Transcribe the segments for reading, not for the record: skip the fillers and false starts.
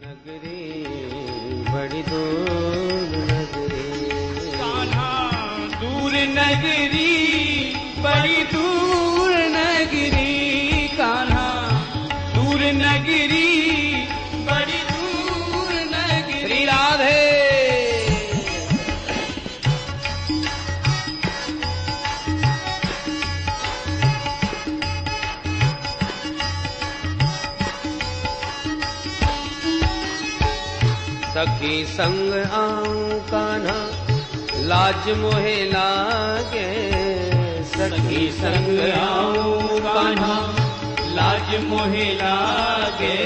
नगरी बड़ी दूर नगरी, कान्हा दूर नगरी बड़ी दूर नगरी, कान्हा दूर नगरी बड़ी दूर नगरी। राधे सखी संग आऊं कान्हा लाज मोहे लागे, सखी संग आऊं कान्हा लाज मोहे लागे,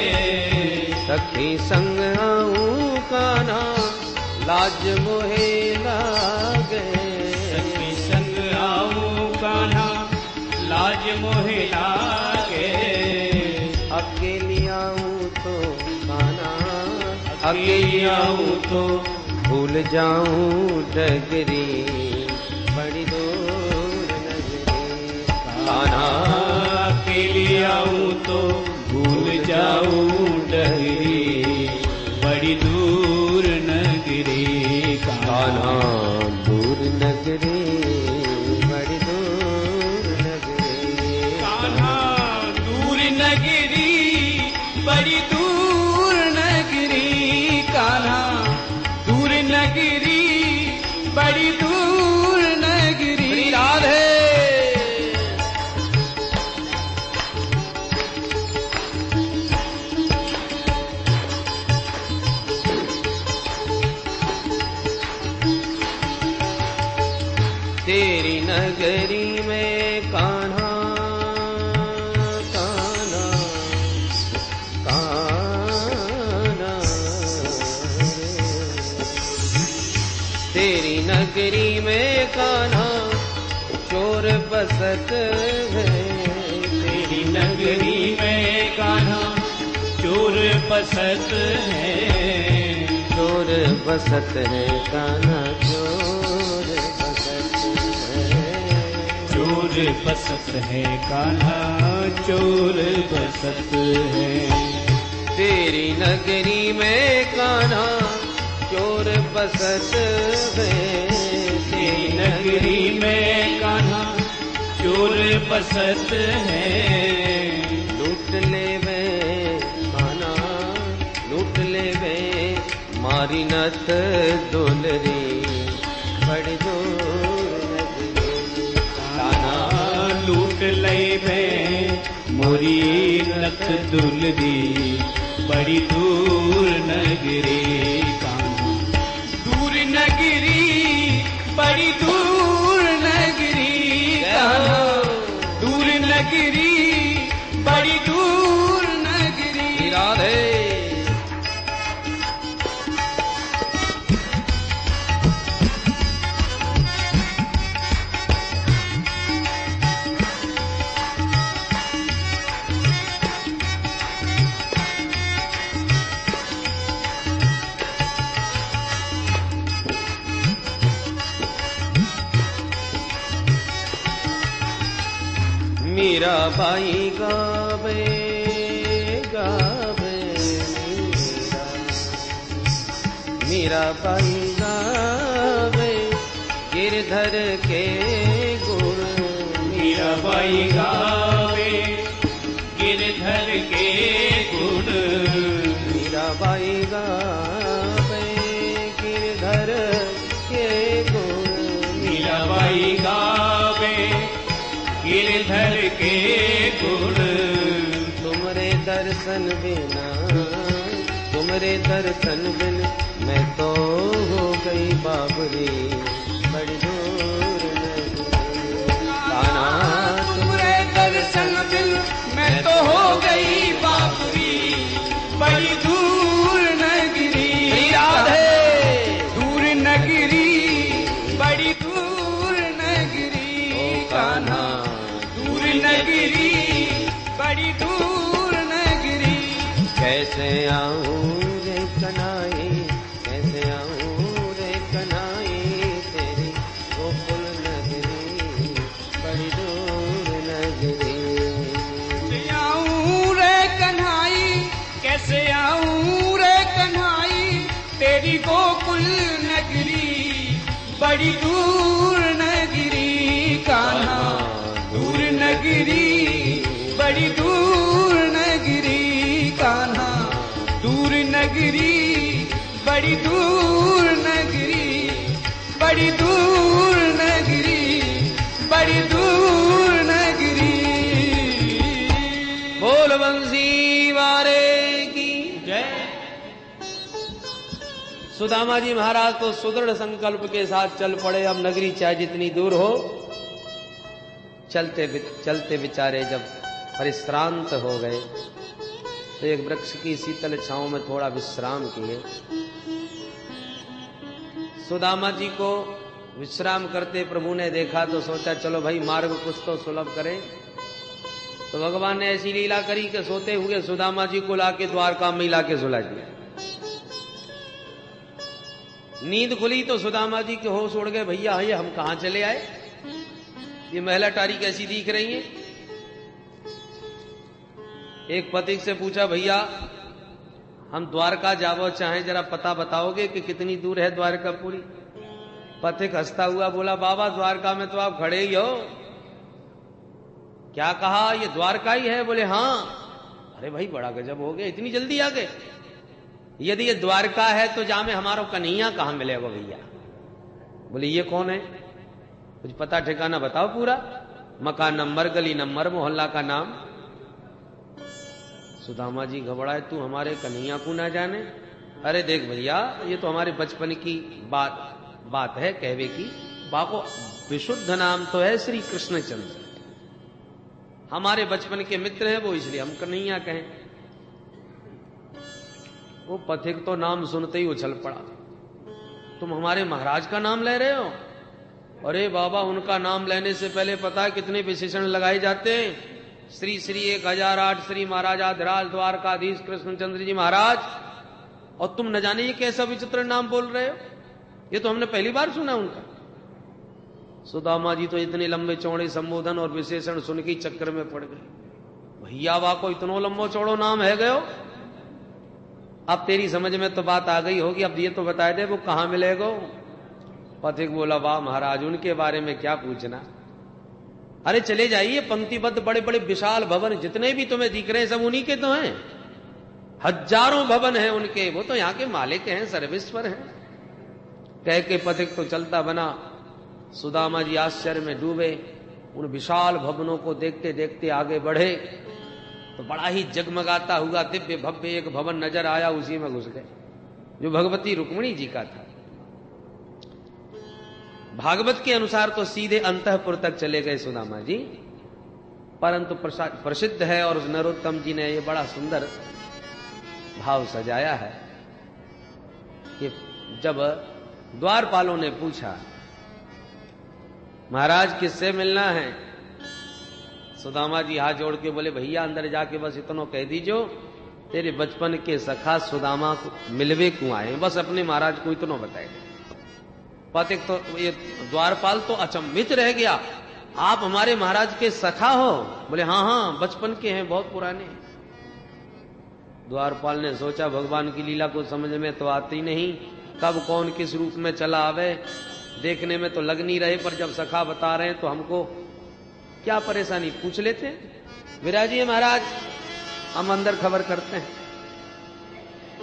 सखी संग आऊं कान्हा लाज मोहे लागे, सखी संग आऊं कान्हा लाज मोहे लागे, अकेली आऊं तो कान्हा अकेली आऊं तो भूल जाऊं डगरी बड़ी दूर नगरी, कान्हा अकेली आऊं तो भूल जाऊं डगरी बड़ी दूर नगरी, कान्हा दूर नगरी बड़ी दूर नगरी, कान्हा दूर नगरी बड़ी दूर नगरी, कान्हा दूर नगरी बड़ी दूर नगरी। राधे तेरी नगरी में कान्हा कान्हा कान्हा, तेरी नगरी में कान्हा चोर बसत है, तेरी नगरी में कान्हा चोर बसत है, चोर बसत है कान्हा चोर बसत है, चोर बसत है कान्हा चोर बसत है, तेरी नगरी में कान्हा चोर बसत है, तेरी नगरी में कान्हा चोर बसत है, लूट ले वे कान्हा लूट ले वे मारी नत दुलरी बड़ी दूर नगरी, कान्हा लूट ले वे मोरी नथ दुलरी बड़ी दूर नगरी, कान्हा दूर नगरी बड़ी दूर नगरी, कान्हा दूर नगरी बड़ी दूर नगरी। राधे मीरा बाई गावे गावे मीरा बाई गावे गिरधर के गुण, मीरा बाई गावे गिरधर के गुण, मीरा बाई गावे गिरधर के गुण, मीरा बाई गावे गिरधर के गुण, तुमरे दर्शन बिना तुमरे दर्शन बिन मैं तो हो गई बाबरी बड़ी दूर नगरी, कान्हा तुमरे दर्शन बिन मैं तो हो गई बाबरी बड़ी दूर नगरी। राधे दूर नगरी बड़ी दूर नगरी, कान्हा दूर नगरी बड़ी दूर नगरी। कैसे आऊं रे कन्हाई कैसे आऊं रे कन्हाई तेरी गोकुल नगरी बड़ी दूर नगरी, कैसे आऊं रे कन्हाई कैसे आऊं रे तेरी गोकुल नगरी बड़ी दूर नगरी कान्हा, दूर नगरी बड़ी दूर नगरी कान्हा, दूर नगरी बड़ी दूर नगरी, बड़ी दूर नगरी, बड़ी दूर नगरी। बोल बंसी वारे की जय। सुदामा जी महाराज तो सुदृढ़ संकल्प के साथ चल पड़े। अब नगरी चाहे जितनी दूर हो, चलते चलते बेचारे जब परिश्रांत हो गए तो एक वृक्ष की शीतल छांव में थोड़ा विश्राम किए। सुदामा जी को विश्राम करते प्रभु ने देखा तो सोचा चलो भाई मार्ग कुछ तो सुलभ करें। तो भगवान ने ऐसी लीला करी कि सोते हुए सुदामा जी को लाके द्वारका में लाके सुला दिया। नींद खुली तो सुदामा जी के होश उड़ गए, भैया ये हम कहां चले आए, ये महिला टारी कैसी दिख रही है। एक पथिक से पूछा, भैया हम द्वारका जावो चाहे जरा पता बताओगे कि कितनी दूर है द्वारकापुरी। पथिक हंसता हुआ बोला, बाबा द्वारका में तो आप खड़े ही हो। क्या कहा, ये द्वारका ही है? बोले हाँ। अरे भाई बड़ा गजब हो गया, इतनी जल्दी आ गए। यदि ये द्वारका है तो जामे हमारो कन्हैया कहां मिलेगा भैया। बोले ये कौन है, कुछ पता ठिकाना बताओ पूरा, मकान नंबर, गली नंबर, मोहल्ला का नाम। सुदामा जी घबराए, तू हमारे कन्हैया को ना जाने। अरे देख भैया ये तो हमारे बचपन की बात है, कहवे की बाको विशुद्ध नाम तो है श्री कृष्णचंद्र, हमारे बचपन के मित्र हैं वो, इसलिए हम कन्हैया कहें। वो पथिक तो नाम सुनते ही उछल पड़ा, तुम हमारे महाराज का नाम ले रहे हो? अरे बाबा उनका नाम लेने से पहले पता है कितने विशेषण लगाए जाते हैं, श्री श्री 1008 श्री महाराजाधिराज द्वारकाधीश कृष्णचंद्र जी महाराज, और तुम न जाने ये कैसा विचित्र नाम बोल रहे हो, ये तो हमने पहली बार सुना उनका। सुदामा जी तो इतने लंबे चौड़े संबोधन और विशेषण सुन के चक्कर में पड़ गए। भैया वाह को इतना लंबो चौड़ो नाम है गयो, अब तेरी समझ में तो बात आ गई होगी, अब ये तो बता दे वो कहां मिलेगो। पथिक बोला, वाह महाराज उनके बारे में क्या पूछना, अरे चले जाइए, पंक्तिबद्ध बड़े बड़े विशाल भवन जितने भी तुम्हें दिख रहे हैं सब उन्हीं के तो हैं, हजारों भवन हैं उनके, वो तो यहाँ के मालिक हैं, सर्वेश्वर हैं। कह के पथिक तो चलता बना। सुदामा जी आश्चर्य में डूबे, उन विशाल भवनों को देखते देखते आगे बढ़े तो बड़ा ही जगमगाता हुआ दिव्य भव्य एक भवन नजर आया, उसी में घुस गए, जो भगवती रुक्मिणी जी का था। भागवत के अनुसार तो सीधे अंतःपुर तक चले गए सुदामा जी, परंतु प्रसिद्ध है और नरोत्तम जी ने ये बड़ा सुंदर भाव सजाया है कि जब द्वारपालों ने पूछा महाराज किससे मिलना है, सुदामा जी हाथ जोड़ के बोले, भैया अंदर जाके बस इतना कह दीजो तेरे बचपन के सखा सुदामा को मिलवे क्यों आए, बस अपने महाराज को इतना बताए। पथिक तो ये द्वारपाल तो अचंभित रह गया, आप हमारे महाराज के सखा हो? बोले हाँ हाँ बचपन के हैं, बहुत पुराने। द्वारपाल ने सोचा भगवान की लीला को समझ में तो आती नहीं, कब कौन किस रूप में चला आवे, देखने में तो लग नहीं रहे, पर जब सखा बता रहे हैं तो हमको क्या परेशानी, पूछ लेते हैं। विराजिए महाराज, हम अंदर खबर करते हैं।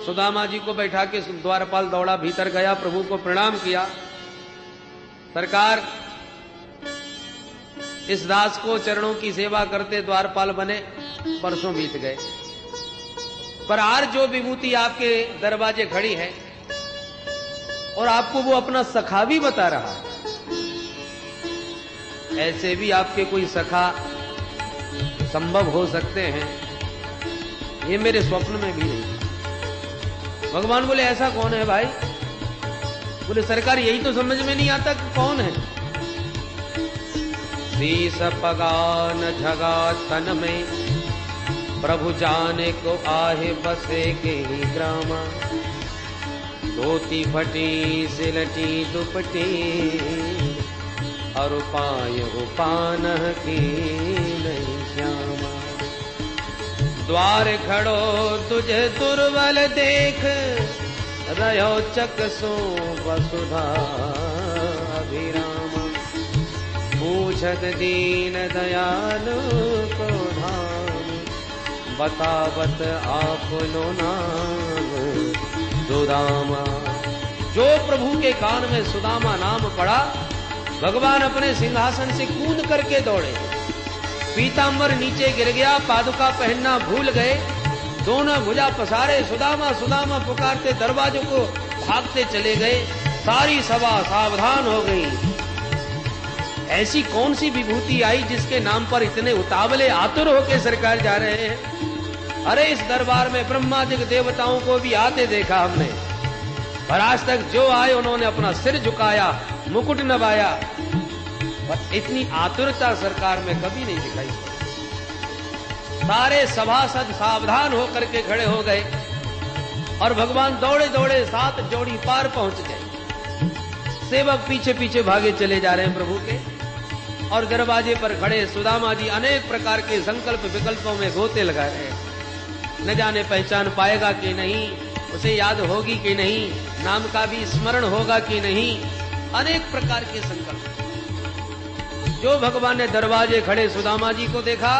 सुदामा जी को बैठा के द्वारपाल दौड़ा भीतर गया, प्रभु को प्रणाम किया, सरकार इस दास को चरणों की सेवा करते द्वारपाल बने परसों बीत गए, पर आज जो विभूति आपके दरवाजे खड़ी है और आपको वो अपना सखा भी बता रहा है, ऐसे भी आपके कोई सखा संभव हो सकते हैं, ये मेरे स्वप्न में भी नहीं। भगवान बोले ऐसा कौन है भाई? बोले सरकार यही तो समझ में नहीं आता कि कौन है। शीस पगान झगा तन में प्रभु जाने को आहे बसे के ही ग्रामा, धोती फटी सिलटी दुपटी और पाय उपान की नहीं श्यामा। द्वार खड़ो तुझे दुर्बल देख रयो चकसो वसुधा अभिराम, पूछत दीन दयालु को धाम, बतावत आपनो नाम सुदामा। जो प्रभु के कान में सुदामा नाम पड़ा, भगवान अपने सिंहासन से कूद करके दौड़े, पीतांबर नीचे गिर गया, पादुका पहनना भूल गए, दोनों भुजा पसारे सुदामा सुदामा पुकारते दरवाजों को भागते चले गए। सारी सभा सावधान हो गई। ऐसी कौन सी विभूति आई जिसके नाम पर इतने उतावले आतुर होके सरकार जा रहे हैं? अरे इस दरबार में ब्रह्मादिक देवताओं को भी आते देखा हमने, पर आज तक जो आए उन्होंने अपना सिर झुकाया, मुकुट नवाया, पर इतनी आतुरता सरकार में कभी नहीं दिखाई। सारे सभासद सावधान होकर के खड़े हो गए और भगवान दौड़े दौड़े 7 जोड़ी पार पहुंच गए। सेवक पीछे पीछे भागे चले जा रहे हैं प्रभु के, और दरवाजे पर खड़े सुदामा जी अनेक प्रकार के संकल्प विकल्पों में गोते लगा रहे हैं। न जाने पहचान पाएगा कि नहीं, उसे याद होगी कि नहीं, नाम का भी स्मरण होगा कि नहीं, अनेक प्रकार के संकल्प। जो भगवान ने दरवाजे खड़े सुदामा जी को देखा,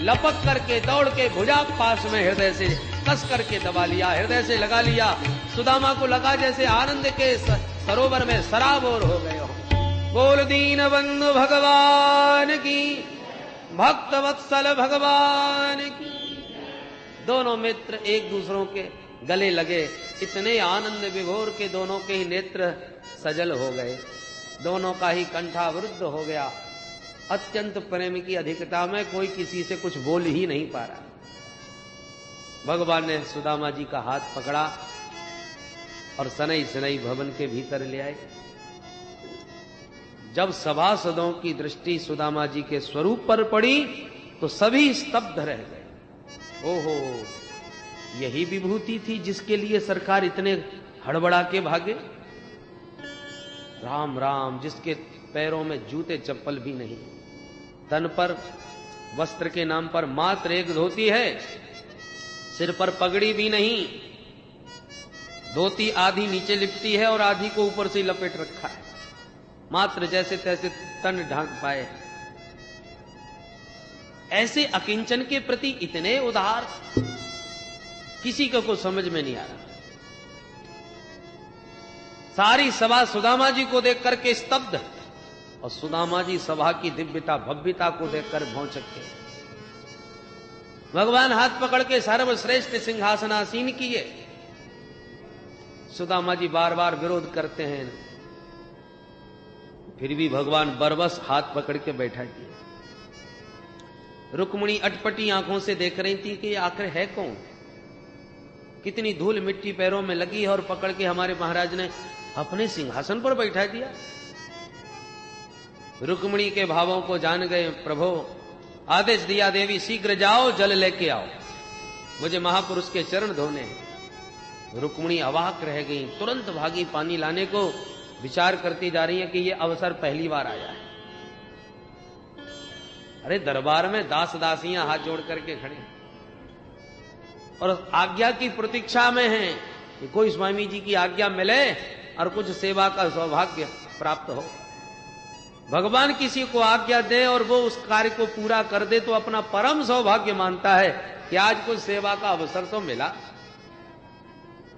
लपक करके दौड़ के भुजा पास में हृदय से कस करके दबा लिया, हृदय से लगा लिया। सुदामा को लगा जैसे आनंद के सरोवर में सराबोर हो गए हो। बोल दीन बंधु भगवान की, भक्त वत्सल भगवान की। दोनों मित्र एक दूसरों के गले लगे, इतने आनंद विभोर के दोनों के ही नेत्र सजल हो गए, दोनों का ही कंठावरुद्ध हो गया। अत्यंत प्रेम की अधिकता में कोई किसी से कुछ बोल ही नहीं पा रहा। भगवान ने सुदामा जी का हाथ पकड़ा और सनई सनई भवन के भीतर ले आए। जब सभासदों की दृष्टि सुदामा जी के स्वरूप पर पड़ी तो सभी स्तब्ध रह गए। ओहो, यही विभूति थी जिसके लिए सरकार इतने हड़बड़ा के भागे। राम राम, जिसके पैरों में जूते चप्पल भी नहीं, तन पर वस्त्र के नाम पर मात्र एक धोती है, सिर पर पगड़ी भी नहीं, धोती आधी नीचे लिपटी है और आधी को ऊपर से लपेट रखा है, मात्र जैसे तैसे तन ढांक पाए। ऐसे अकिंचन के प्रति इतने उदार, किसी को कुछ समझ में नहीं आ रहा। सारी सभा सुदामा जी को देख करके स्तब्ध, और सुदामा जी सभा की दिव्यता भव्यता को देखकर भौंचक के भगवान हाथ पकड़ के सर्वश्रेष्ठ सिंहासनासीन किए। सुदामा जी बार बार विरोध करते हैं, फिर भी भगवान बरबस हाथ पकड़ के बैठा किए। रुक्मिणी अटपटी आंखों से देख रही थी कि आखिर है कौन, कितनी धूल मिट्टी पैरों में लगी है और पकड़ के हमारे महाराज ने अपने सिंहासन पर बैठा दिया। रुक्मिणी के भावों को जान गए प्रभु, आदेश दिया देवी शीघ्र जाओ, जल लेके आओ, मुझे महापुरुष के चरण धोने हैं। रुक्मिणी अवाक रह गई, तुरंत भागी पानी लाने को, विचार करती जा रही है कि यह अवसर पहली बार आया है। अरे दरबार में दास दासियां हाथ जोड़ करके खड़े और आज्ञा की प्रतीक्षा में हैं कि कोई स्वामी जी की आज्ञा मिले और कुछ सेवा का सौभाग्य प्राप्त हो। भगवान किसी को आज्ञा दे और वो उस कार्य को पूरा कर दे तो अपना परम सौभाग्य मानता है कि आज कुछ सेवा का अवसर तो मिला।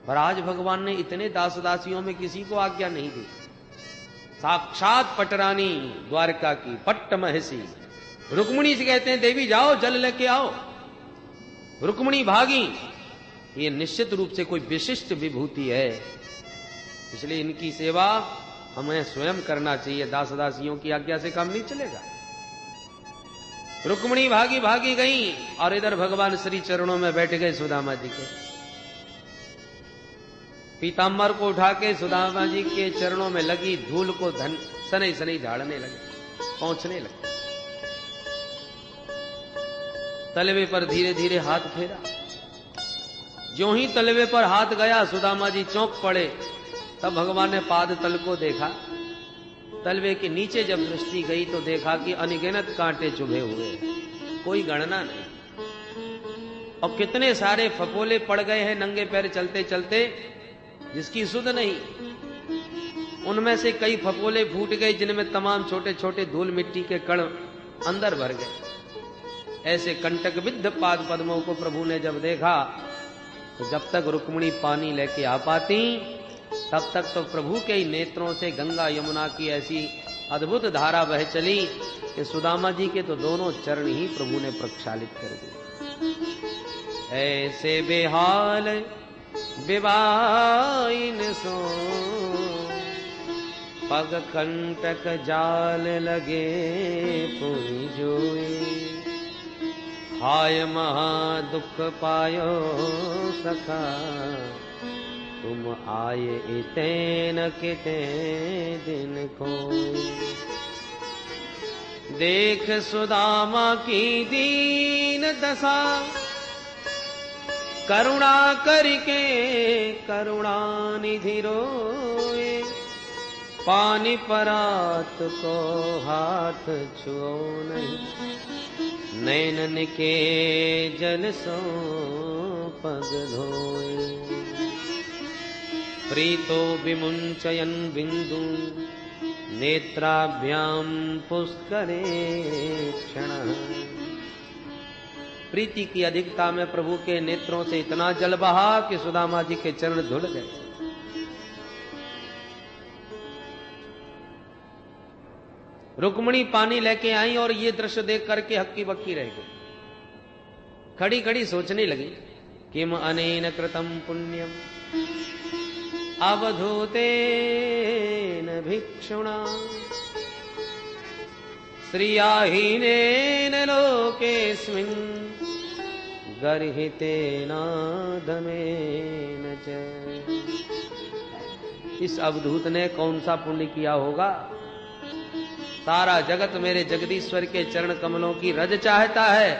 पर आज भगवान ने इतने दास दासियों में किसी को आज्ञा नहीं दी। साक्षात पटरानी द्वारका की पट्ट महसी रुक्मिणी से कहते हैं देवी जाओ जल लेके आओ। रुक्मिणी भागी, ये निश्चित रूप से कोई विशिष्ट विभूति है, इसलिए इनकी सेवा हमें स्वयं करना चाहिए, दास दासियों की आज्ञा से काम नहीं चलेगा। रुक्मिणी भागी भागी गई और इधर भगवान श्री चरणों में बैठ गए सुदामा जी के। पीतांबर को उठा के सुदामा जी के चरणों में लगी धूल को सनई सनई झाड़ने लगे, पहुंचने लगे। तलवे पर धीरे धीरे हाथ फेरा, ज्यों ही तलवे पर हाथ गया सुदामा जी चौंक पड़े। तब भगवान ने पाद तल को देखा, तलवे के नीचे जब दृष्टि गई तो देखा कि अनगिनत कांटे चुभे हुए, कोई गणना नहीं। और कितने सारे फपोले पड़ गए हैं नंगे पैर चलते चलते, जिसकी सुध नहीं। उनमें से कई फपोले फूट गए जिनमें तमाम छोटे छोटे धूल मिट्टी के कण अंदर भर गए। ऐसे कंटक विद्ध पाद पद्मों को प्रभु ने जब देखा तो जब तक रुक्मिणी पानी लेके आ पाती तब तक तो प्रभु के ही नेत्रों से गंगा यमुना की ऐसी अद्भुत धारा बह चली कि सुदामा जी के तो दोनों चरण ही प्रभु ने प्रक्षालित कर दिए। ऐसे बेहाल विवाइन सो पग कंटक जाल लगे पुनि जोई, हाय महा दुख पायो सखा तुम आए इतेन किते दिन को। देख सुदामा की दीन दशा करुणा करके करुणा निधि रोए, पानी परात को हाथ छुओ नहीं, नैनन के जल सो पग धोए। प्रीतो विमुंचयन बिंदु नेत्राभ्याम पुष्करे क्षण। प्रीति की अधिकता में प्रभु के नेत्रों से इतना जल बहा कि सुदामा जी के चरण धुल गए। रुक्मिणी पानी लेके आई और ये दृश्य देख करके हक्की बक्की रह गई। खड़ी खड़ी सोचने लगी, किम अनेन कृतम पुण्यम अवधूतेन भिक्षुणा, श्रियाहीनेन लोकेस्मिन् गर्हितेनादमेन च। इस अवधूत ने कौन सा पुण्य किया होगा? सारा जगत मेरे जगदीश्वर के चरण कमलों की रज चाहता है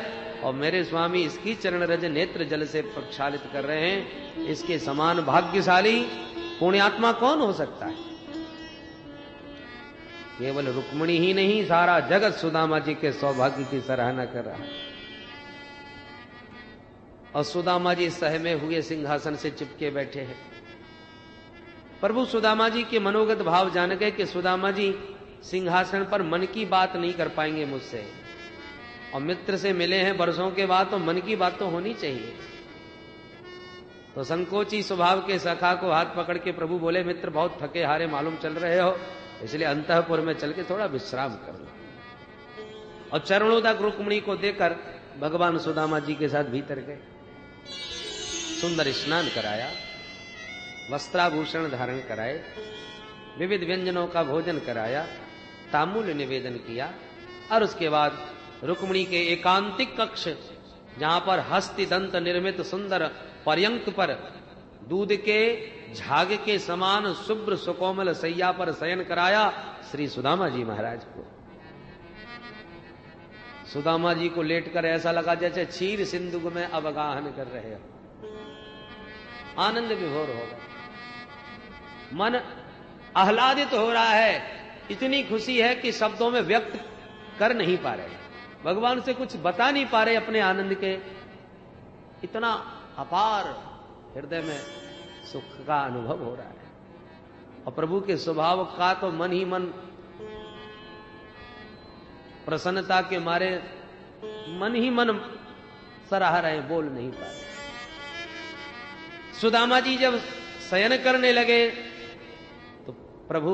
और मेरे स्वामी इसकी चरण रज नेत्र जल से प्रक्षालित कर रहे हैं। इसके समान भाग्यशाली पुण्यात्मा कौन हो सकता है? केवल रुक्मिणी ही नहीं, सारा जगत सुदामा जी के सौभाग्य की सराहना कर रहा है। और सुदामा जी सहमे हुए सिंहासन से चिपके बैठे हैं। प्रभु सुदामा जी के मनोगत भाव जान गए कि सुदामा जी सिंहासन पर मन की बात नहीं कर पाएंगे मुझसे, और मित्र से मिले हैं वर्षों के बाद तो मन की बात तो होनी चाहिए। तो संकोची स्वभाव के सखा को हाथ पकड़ के प्रभु बोले, मित्र बहुत थके हारे मालूम चल रहे हो, इसलिए अंतःपुर में चल के थोड़ा विश्राम कर लो। और चरणों तक रुक्मिणी को देकर भगवान सुदामा जी के साथ भीतर गए। सुंदर स्नान कराया, वस्त्राभूषण धारण कराए, विविध व्यंजनों का भोजन कराया, तांबूल निवेदन किया और उसके बाद रुक्मिणी के एकांतिक कक्ष जहां पर हस्ति दंत निर्मित सुंदर पर्यंक पर दूध के झाग के समान शुभ्र सुकोमल सैया पर शयन कराया श्री सुदामा जी महाराज को। सुदामा जी को लेटकर ऐसा लगा जैसे क्षीर सिंधु में अवगाहन कर रहे हो। आनंद विभोर हो गया, मन आह्लादित हो रहा है। इतनी खुशी है कि शब्दों में व्यक्त कर नहीं पा रहे, भगवान से कुछ बता नहीं पा रहे अपने आनंद के। इतना अपार हृदय में सुख का अनुभव हो रहा है। और प्रभु के स्वभाव का तो मन ही मन प्रसन्नता के मारे मन ही मन सराह रहे, बोल नहीं पा रहे। सुदामा जी जब शयन करने लगे तो प्रभु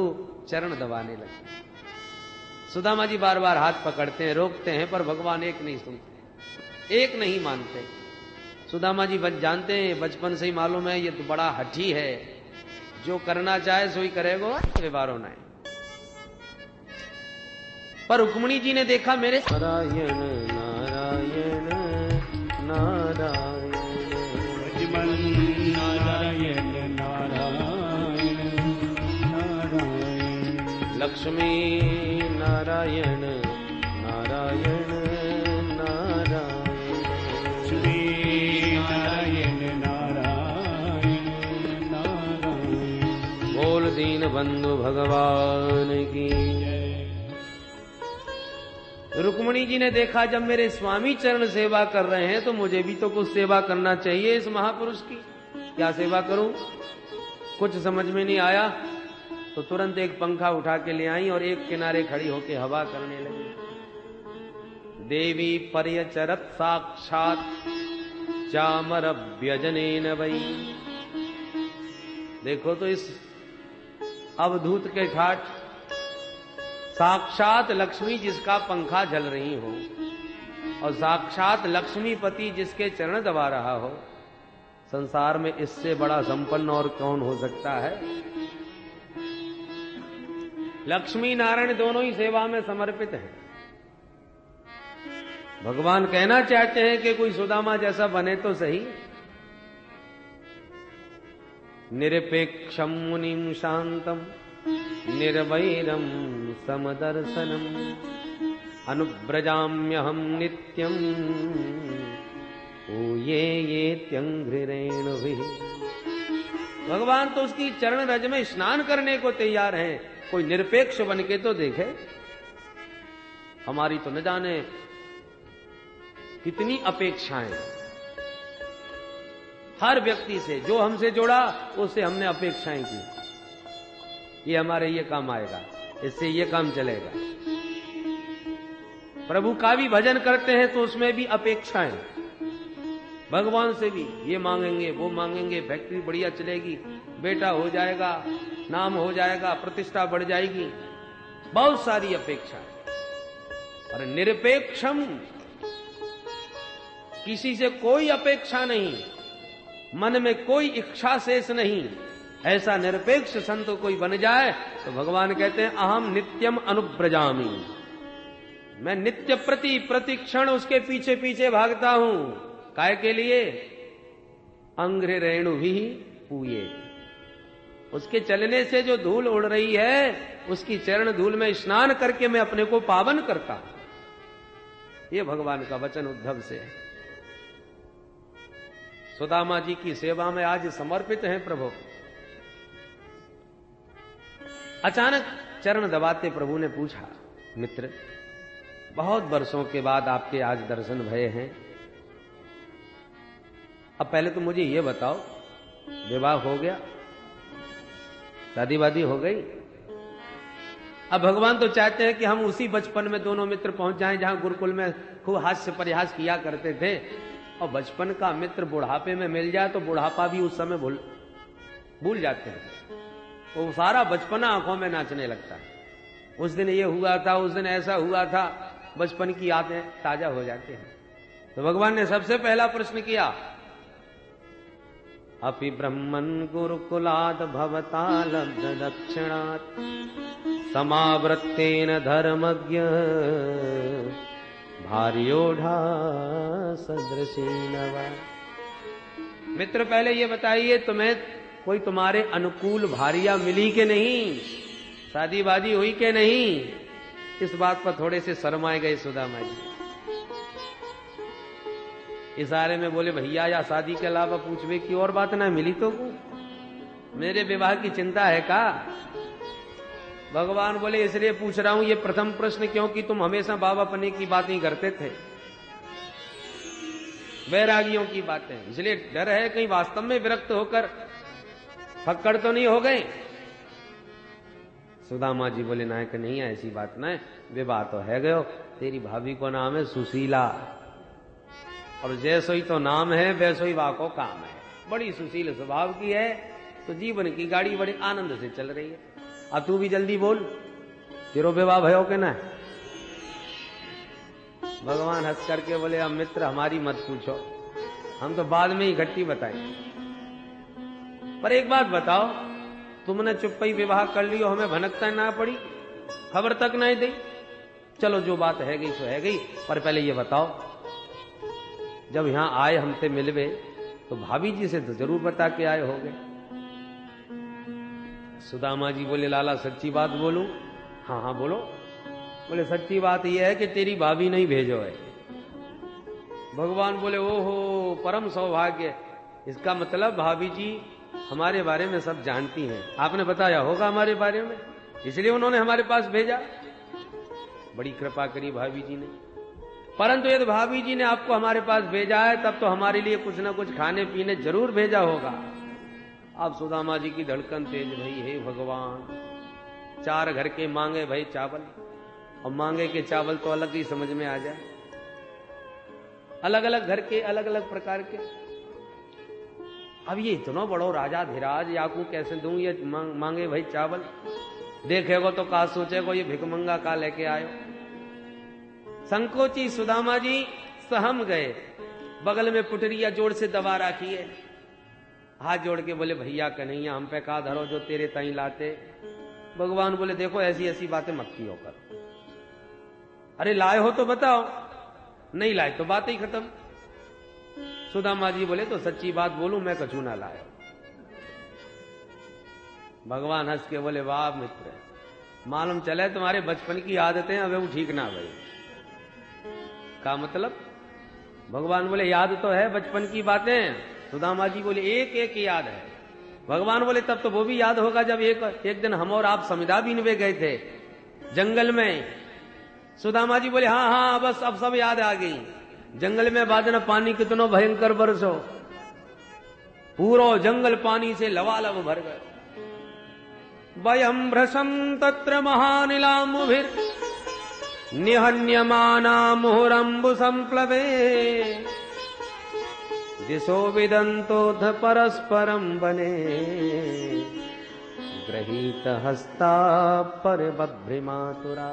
चरण दबाने लगे। सुदामा जी बार बार हाथ पकड़ते हैं, रोकते हैं, पर भगवान एक नहीं सुनते, एक नहीं मानते। सुदामा जी जानते हैं, बचपन से ही मालूम है ये तो बड़ा हठी है, जो करना चाहे सो ही करेगा, व्यवहार होना है। पर रुक्मिणी जी ने देखा मेरे नारायण नारायण नारायण नारायण नारायण नारायण, लक्ष्मी नारायण नारायण नारायण, श्री नारायण नारायण नारायण। बोल दीन बंधु भगवान की। रुक्मिणी जी ने देखा जब मेरे स्वामी चरण सेवा कर रहे हैं तो मुझे भी तो कुछ सेवा करना चाहिए इस महापुरुष की। क्या सेवा करूं? कुछ समझ में नहीं आया तो तुरंत एक पंखा उठा के ले आई और एक किनारे खड़ी होके हवा करने लगी। देवी पर्यचरत साक्षात चामर व्यजनेन वै। देखो तो इस अवधूत के ठाठ साक्षात लक्ष्मी जिसका पंखा झल रही हो और साक्षात लक्ष्मीपति जिसके चरण दबा रहा हो, संसार में इससे बड़ा संपन्न और कौन हो सकता है। लक्ष्मी नारायण दोनों ही सेवा में समर्पित हैं। भगवान कहना चाहते हैं कि कोई सुदामा जैसा बने तो सही। निरपेक्षम मुनिम शांतम निर्वैरम समदर्शनम अनुव्रजाम्यहम नित्यम ओ ये त्यंघ्रिरेणुभिः। भगवान तो उसकी चरण रज में स्नान करने को तैयार हैं। कोई निरपेक्ष बन के तो देखे। हमारी तो न जाने कितनी अपेक्षाएं, हर व्यक्ति से जो हमसे जुड़ा उससे हमने अपेक्षाएं की। ये हमारे ये काम आएगा, इससे ये काम चलेगा। प्रभु का भी भजन करते हैं तो उसमें भी अपेक्षाएं। भगवान से भी ये मांगेंगे वो मांगेंगे, फैक्ट्री बढ़िया चलेगी, बेटा हो जाएगा, नाम हो जाएगा, प्रतिष्ठा बढ़ जाएगी, बहुत सारी अपेक्षाएं। और निरपेक्षम, किसी से कोई अपेक्षा नहीं, मन में कोई इच्छा शेष नहीं, ऐसा निरपेक्ष संत कोई बन जाए तो भगवान कहते हैं अहम नित्यम अनुव्रजामि। मैं नित्य प्रति क्षण उसके पीछे पीछे भागता हूं। काय के लिए? अंघ्रि रेणुभिः पूये। उसके चलने से जो धूल उड़ रही है उसकी चरण धूल में स्नान करके मैं अपने को पावन करता हूं। ये भगवान का वचन उद्धव से है। सुदामा जी की सेवा में आज समर्पित हैं प्रभु। अचानक चरण दबाते प्रभु ने पूछा, मित्र बहुत वर्षों के बाद आपके आज दर्शन भये हैं। अब पहले तो मुझे ये बताओ, विवाह हो गया, शादी वादी हो गई? अब भगवान तो चाहते हैं कि हम उसी बचपन में दोनों मित्र पहुंच जाएं जहां गुरुकुल में खूब हास्य परिहास किया करते थे। और बचपन का मित्र बुढ़ापे में मिल जाए तो बुढ़ापा भी उस समय भूल जाते हैं। वो सारा बचपना आंखों में नाचने लगता है। उस दिन ये हुआ था, उस दिन ऐसा हुआ था, बचपन की यादें ताजा हो जाती हैं। तो भगवान ने सबसे पहला प्रश्न किया, अपि ब्रह्मन् गुरुकुलात् भवता लब्ध दक्षिणात् समावृत्तेन धर्मज्ञ भार्योढ़ा सदृशीन वा। मित्र पहले ये बताइए, तुम्हें कोई तुम्हारे अनुकूल भारिया मिली के नहीं? शादी वादी हुई के नहीं? इस बात पर थोड़े से शर्माए गए सुदामा जी। इशारे में बोले, भैया या शादी के अलावा पूछवे की और बात ना मिली तो मेरे विवाह की चिंता है का? भगवान बोले, इसलिए पूछ रहा हूं ये प्रथम प्रश्न क्योंकि तुम हमेशा बाबापने की बातें करते थे, वैरागियों की बातें, इसलिए डर है कहीं वास्तव में विरक्त होकर फक्कड़ तो नहीं हो गए। सुदामा जी बोले, नायक नहीं है ऐसी बात ना, विवाह तो है गयो, तेरी भाभी को नाम है सुशीला, और जैसो ही तो नाम है वैसो ही वाह को काम है। बड़ी सुशील स्वभाव की है, तो जीवन की गाड़ी बड़े आनंद से चल रही है। अब तू भी जल्दी बोल, तेरो विवाह भयो के ना? भगवान हंस करके बोले, अब मित्र हमारी मत पूछो, हम तो बाद में ही घट्टी बताएंगे। पर एक बात बताओ, तुमने चुप ही विवाह कर लियो, हमें भनकता ना पड़ी, खबर तक नहीं दी? चलो जो बात है गई सो है गई, पर पहले ये बताओ, जब यहां आए हमसे मिलवे तो भाभी जी से तो जरूर बता के आए होगे। सुदामा जी बोले, लाला सच्ची बात बोलूं? हाँ हाँ बोलो। बोले, सच्ची बात यह है कि तेरी भाभी नहीं भेजो है। भगवान बोले, ओहो परम सौभाग्य, इसका मतलब भाभी जी हमारे बारे में सब जानती हैं, आपने बताया होगा हमारे बारे में, इसलिए उन्होंने हमारे पास भेजा। बड़ी कृपा करी भाभी जी ने। परंतु यदि भाभी जी ने आपको हमारे पास भेजा है तब तो हमारे लिए कुछ ना कुछ खाने पीने जरूर भेजा होगा। अब सुदामा जी की धड़कन तेज भई, हे भगवान, 4 घर के मांगे भाई चावल, और मांगे के चावल तो अलग ही समझ में आ जाए, अलग अलग घर के, अलग अलग प्रकार के। अब ये इतना बड़ो राजा धीराज, याकू कैसे दूं ये मांगे भाई चावल? देखेगो तो का सोचेगो ये भिकमंगा का लेके आयो। संकोची सुदामा जी सहम गए, बगल में पुटरिया जोड़ से दबा रखी है, हाथ जोड़ के बोले, भैया कन्हैया हम पे का धरो जो तेरे ताई लाते। भगवान बोले, देखो ऐसी ऐसी बातें मत कियो कर, अरे लाए हो तो बताओ, नहीं लाए तो बात ही खत्म। सुदामा जी बोले, तो सच्ची बात बोलूं, मैं कछु ना लाया। भगवान हंस के बोले, वाह मित्र, मालूम चले तुम्हारे बचपन की आदतें अब वो ठीक ना भाई। का मतलब? भगवान बोले, याद तो है बचपन की बातें। सुदामा जी बोले, एक एक याद है। भगवान बोले, तब तो वो भी याद होगा जब एक दिन हम और आप समिधा बीनवे गए थे जंगल में। सुदामा जी बोले, हाँ हाँ बस अब सब याद आ गई। जंगल में बादना पानी कितनो भयंकर बरसो, पूरा जंगल पानी से लबालब भर गए। वयम भ्रशम तत्र महानिलामुभिर निहन्यमाना मुहुरंबु संप्लवे दिशो विदंतोध परस्परम बने गृहीत हस्ता परबभ्रिमातुरा।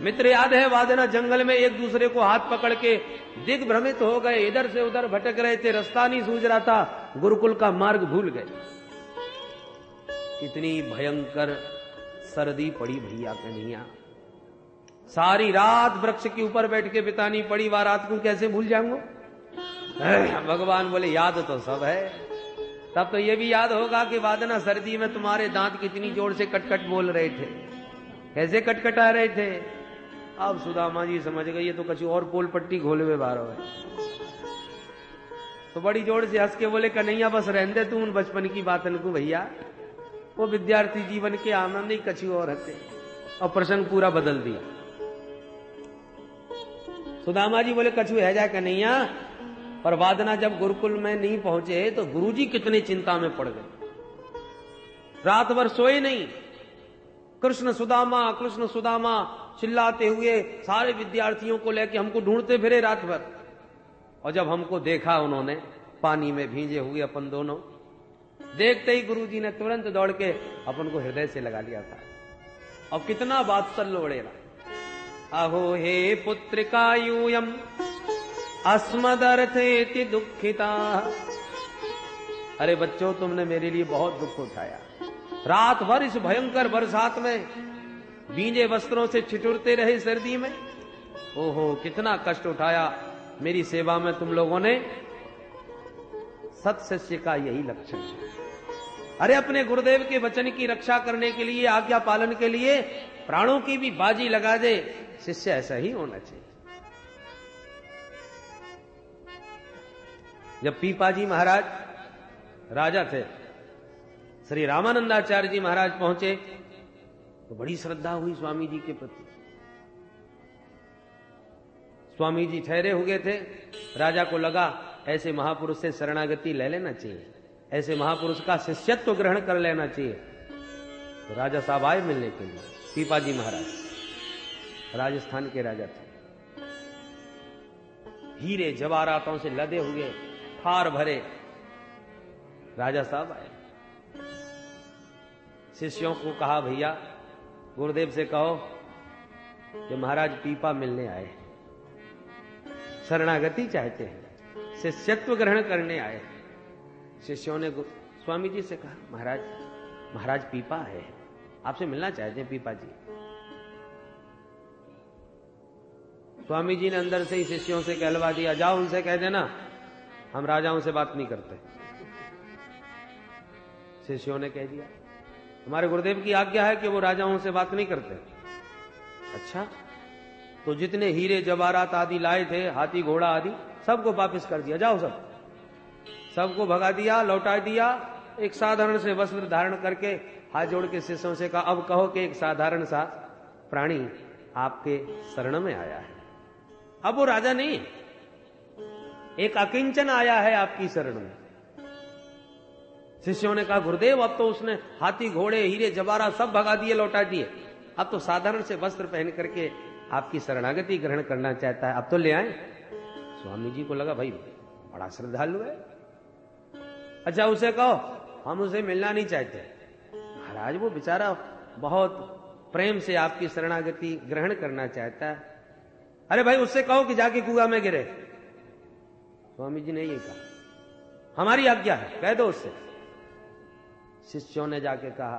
मित्र याद है वादना जंगल में एक दूसरे को हाथ पकड़ के दिग्भ्रमित हो गए, इधर से उधर भटक रहे थे, रास्ता नहीं सूझ रहा था, गुरुकुल का मार्ग भूल गए। इतनी भयंकर सर्दी पड़ी भैया कन्हैया, सारी रात वृक्ष के ऊपर बैठ के बितानी पड़ी, वह रात को कैसे भूल जाऊंगा। भगवान बोले, याद तो सब है। तब तो ये भी याद होगा कि वादना सर्दी में तुम्हारे दांत कितनी जोर से कटकट बोल रहे थे, कैसे कटकटा रहे थे। अब सुदामा जी समझ गए ये तो कछु और पोल पट्टी घोले हुए बारो है, तो बड़ी जोर से हंस के बोले, कन्हैया बस रहने दे तू उन बचपन की बातन को भैया, वो विद्यार्थी जीवन के आनंद ही कछु और हते। और प्रसंग पूरा बदल दिया। सुदामा जी बोले, कछु है जाए कन्हैया। पर वादना जब गुरुकुल में नहीं पहुंचे तो गुरुजी कितनी चिंता में पड़ गए, रात भर सोए नहीं। कृष्ण सुदामा चिल्लाते हुए सारे विद्यार्थियों को लेके हमको ढूंढते फिरे रात भर। और जब हमको देखा उन्होंने पानी में भींजे हुए अपन दोनों, देखते ही गुरुजी ने तुरंत दौड़ के अपन को हृदय से लगा लिया था। अब कितना वात्सल्य उड़ेगा। अहो हे पुत्रिका यूयम अस्मदर्थेति दुखिता। अरे बच्चों, तुमने मेरे लिए बहुत दुख उठाया, रात भर इस भयंकर बरसात में भींजे वस्त्रों से छिटुरते रहे सर्दी में। ओहो कितना कष्ट उठाया मेरी सेवा में तुम लोगों ने। सत्शिष्य का यही लक्षण है। अरे अपने गुरुदेव के वचन की रक्षा करने के लिए, आज्ञा पालन के लिए प्राणों की भी बाजी लगा दे, शिष्य ऐसा ही होना चाहिए। जब पीपाजी महाराज राजा थे, श्री रामानंदाचार्य जी महाराज पहुंचे तो बड़ी श्रद्धा हुई स्वामी जी के प्रति। स्वामी जी ठहरे हुए थे, राजा को लगा ऐसे महापुरुष से शरणागति ले लेना चाहिए, ऐसे महापुरुष का शिष्यत्व ग्रहण कर लेना चाहिए। तो राजा साहब आए मिलने के लिए। पीपाजी महाराज राजस्थान के राजा थे, हीरे जवाहरातों से लदे हुए थार भरे राजा साहब आए। शिष्यों को कहा, भैया गुरुदेव से कहो कि महाराज पीपा मिलने आए, शरणागति चाहते हैं, शिष्यत्व ग्रहण करने आए। शिष्यों ने स्वामी जी से कहा, महाराज पीपा है, आपसे मिलना चाहते हैं पीपा जी। स्वामी जी ने अंदर से ही शिष्यों से कहलवा दिया, जाओ उनसे कह देना हम राजाओं से बात नहीं करते। शिष्यों ने कह दिया, हमारे गुरुदेव की आज्ञा है कि वो राजाओं से बात नहीं करते। अच्छा, तो जितने हीरे जवाहरात आदि लाए थे, हाथी घोड़ा आदि, सबको वापस कर दिया, जाओ सबको भगा दिया, लौटा दिया। एक साधारण से वस्त्र धारण करके हाथ जोड़ के शिष्यों से कहा, अब कहो कि एक साधारण सा प्राणी आपके शरण में आया है। अब वो राजा नहीं, एक अकिंचन आया है आपकी शरण में। शिष्यों ने कहा गुरुदेव अब तो उसने हाथी घोड़े हीरे जवाहरात सब भगा दिए, लौटा दिए, अब तो साधारण से वस्त्र पहन करके आपकी शरणागति ग्रहण करना चाहता है, अब तो ले आए। स्वामी जी को लगा भाई बड़ा श्रद्धालु है, अच्छा उसे कहो हम उसे मिलना नहीं चाहते। महाराज वो बेचारा बहुत प्रेम से आपकी शरणागति ग्रहण करना चाहता है। अरे भाई उससे कहो कि जाके कुआं में गिरे। स्वामी जी ने ये कहा हमारी आज्ञा है, कह दो उससे। शिष्यों ने जाके कहा